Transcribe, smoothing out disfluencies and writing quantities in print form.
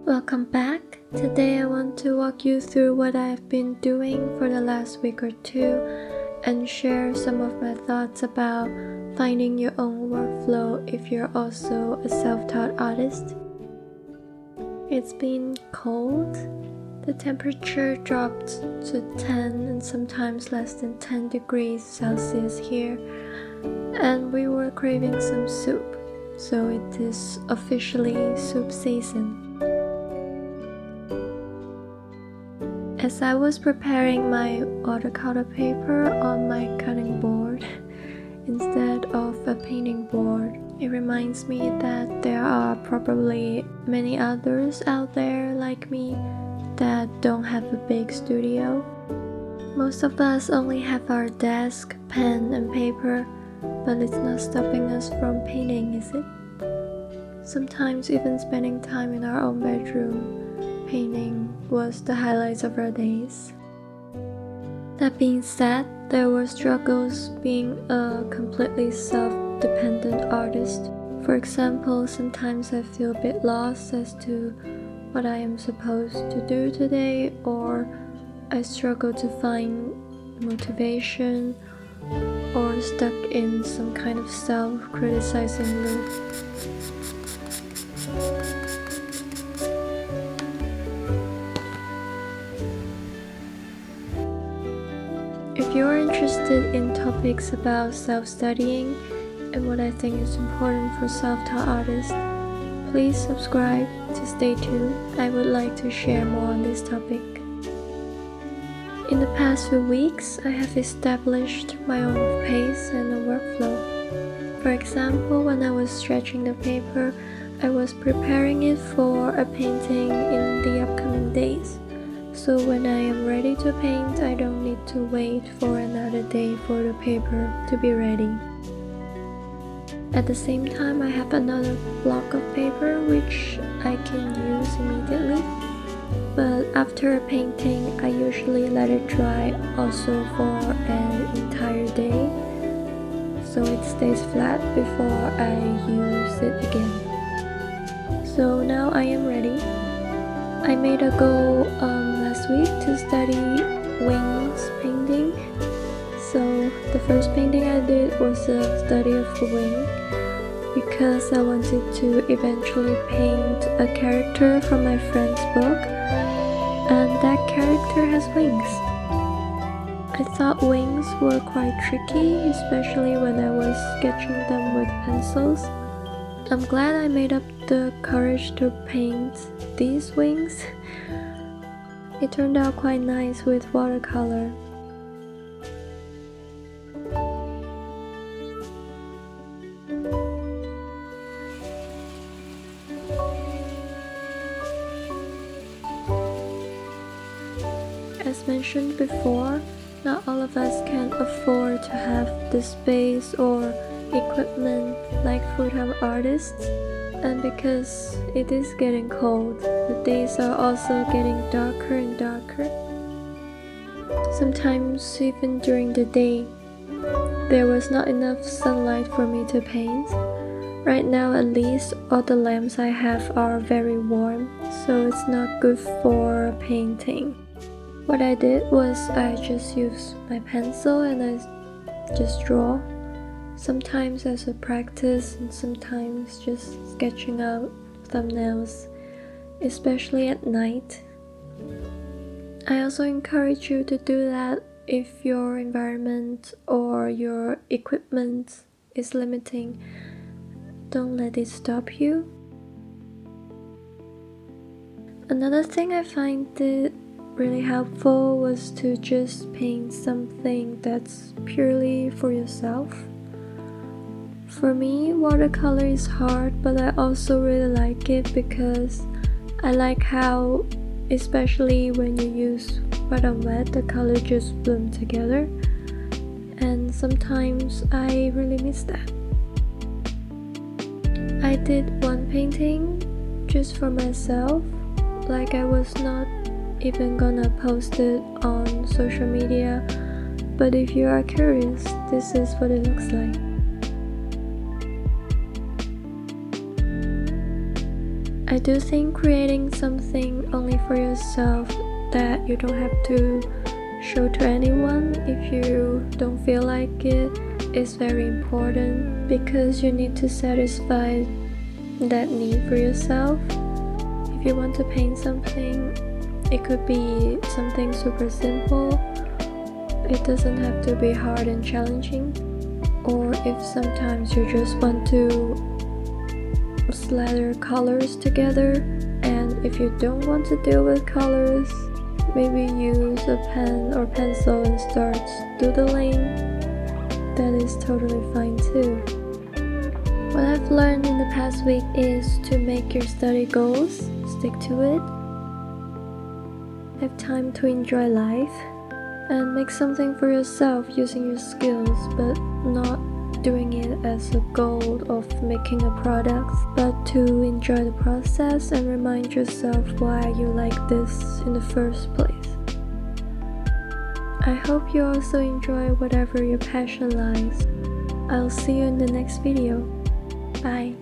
Welcome back. Today I want to walk you through what I've been doing for the last week or two and share some of my thoughts about finding your own workflow if you're also a self-taught artist. It's been cold. The temperature dropped to 10 and sometimes less than 10 degrees Celsius here, and we were craving some soup, so it is officially soup season. As I was preparing my watercolor paper on my cutting board instead of a painting board, it reminds me that there are probably many others out there like me that don't have a big studio. Most of us only have our desk, pen, and paper, but it's not stopping us from painting, is it? Sometimes even spending time in our own bedroom painting was the highlights of our days. That being said, there were struggles being a completely self-dependent artist. For example, sometimes I feel a bit lost as to what I am supposed to do today, or I struggle to find motivation or stuck in some kind of self-criticizing loop. If you are interested in topics about self-studying and what I think is important for self-taught artists, please subscribe to stay tuned. I would like to share more on this topic. In the past few weeks, I have established my own pace and a workflow. For example, when I was stretching the paper, I was preparing it for a painting in the upcoming days. So when I am ready to paint, I don't need to wait for another day for the paper to be ready. At the same time, I have another block of paper which I can use immediately. But after a painting, I usually let it dry also for an entire day, so it stays flat before I use it again. So now I am ready. I made a goal last week to study wings painting. So the first painting I did was a study of the wing because I wanted to eventually paint a character from my friend's book, and that character has wings. I thought wings were quite tricky, especially when I was sketching them with pencils. I'm glad I made up the courage to paint these wings. It turned out quite nice with watercolor. As mentioned before, not all of us can afford to have the space or equipment like full-time artists, and because it is getting cold, the days are also getting darker and darker. Sometimes even during the day, there was not enough sunlight for me to paint. Right now at least, all the lamps I have are very warm, so it's not good for painting. What I did was I just used my pencil and I just draw. Sometimes as a practice and sometimes just sketching out thumbnails, especially at night. I also encourage you to do that if your environment or your equipment is limiting. Don't let it stop you. Another thing I find it really helpful was to just paint something that's purely for yourself. For me, watercolor is hard, but I also really like it because I like how, especially when you use wet on wet, the color just bloom together, and sometimes I really miss that. I did one painting just for myself, like I was not even gonna post it on social media, but if you are curious, this is what it looks like. I do think creating something only for yourself that you don't have to show to anyone if you don't feel like it is very important, because you need to satisfy that need for yourself. If you want to paint something, it could be something super simple. It doesn't have to be hard and challenging. Or if sometimes you just want to slather colors together, and if you don't want to deal with colors, maybe use a pen or pencil and start doodling. That is totally fine too. What I've learned in the past week is to make your study goals, stick to it, have time to enjoy life, and make something for yourself using your skills, but not doing it as a goal of making a product, but to enjoy the process and remind yourself why you like this in the first place. I hope you also enjoy whatever your passion lies. I'll see you in the next video. Bye.